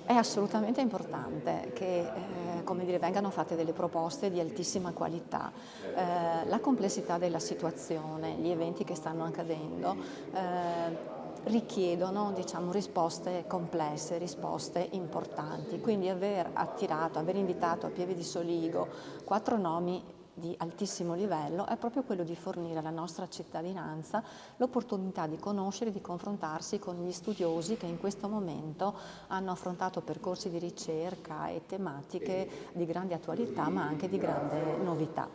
È assolutamente importante che come dire, vengano fatte delle proposte di altissima qualità. La complessità della situazione, gli eventi che stanno accadendo, richiedono, diciamo, risposte complesse, risposte importanti. Quindi aver invitato a Pieve di Soligo 4 nomi di altissimo livello è proprio quello di fornire alla nostra cittadinanza l'opportunità di conoscere e di confrontarsi con gli studiosi che in questo momento hanno affrontato percorsi di ricerca e tematiche di grande attualità ma anche di grande novità.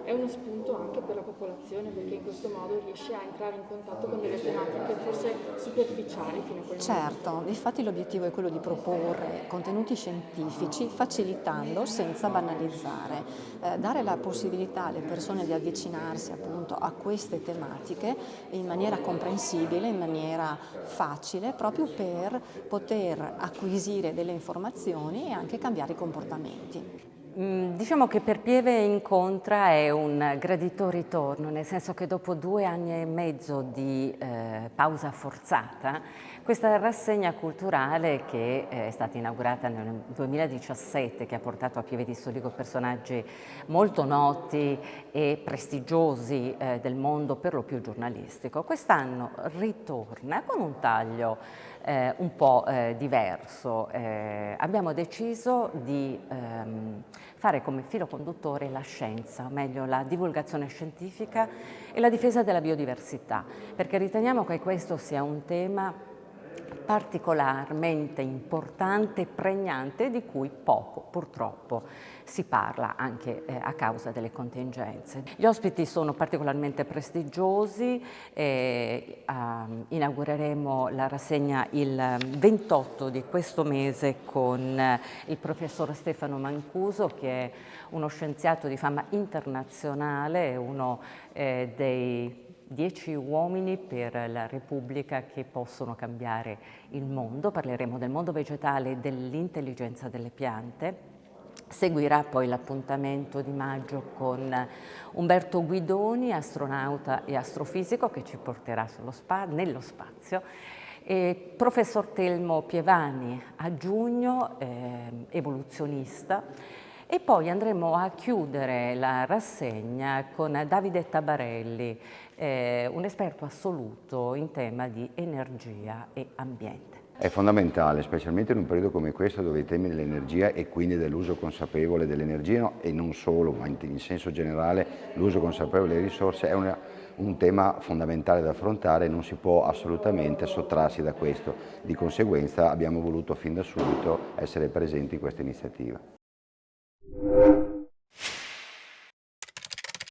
È uno spunto anche per la popolazione perché in questo modo riesce a entrare in contatto con delle tematiche forse superficiali fino a quel momento. Certo, infatti l'obiettivo è quello di proporre contenuti scientifici facilitando senza banalizzare, dare la possibilità alle persone di avvicinarsi appunto a queste tematiche in maniera comprensibile, in maniera facile, proprio per poter acquisire delle informazioni e anche cambiare i comportamenti. Diciamo che per Pieve Incontra è un gradito ritorno, nel senso che dopo 2 anni e mezzo di pausa forzata, questa rassegna culturale che è stata inaugurata nel 2017, che ha portato a Pieve di Soligo personaggi molto noti e prestigiosi del mondo per lo più giornalistico, quest'anno ritorna con un taglio un po' diverso. Abbiamo deciso di fare come filo conduttore la scienza, o meglio la divulgazione scientifica e la difesa della biodiversità, perché riteniamo che questo sia un tema particolarmente importante e pregnante di cui poco purtroppo si parla anche a causa delle contingenze. Gli ospiti sono particolarmente prestigiosi, inaugureremo la rassegna il 28 di questo mese con il professor Stefano Mancuso, che è uno scienziato di fama internazionale, uno dei 10 uomini per la Repubblica che possono cambiare il mondo. Parleremo del mondo vegetale e dell'intelligenza delle piante. Seguirà poi l'appuntamento di maggio con Umberto Guidoni, astronauta e astrofisico, che ci porterà nello spazio. E professor Telmo Pievani a giugno, evoluzionista. E poi andremo a chiudere la rassegna con Davide Tabarelli, un esperto assoluto in tema di energia e ambiente. È fondamentale, specialmente in un periodo come questo dove i temi dell'energia e quindi dell'uso consapevole dell'energia, no, e non solo, ma in senso generale l'uso consapevole delle risorse è un tema fondamentale da affrontare e non si può assolutamente sottrarsi da questo. Di conseguenza abbiamo voluto fin da subito essere presenti in questa iniziativa.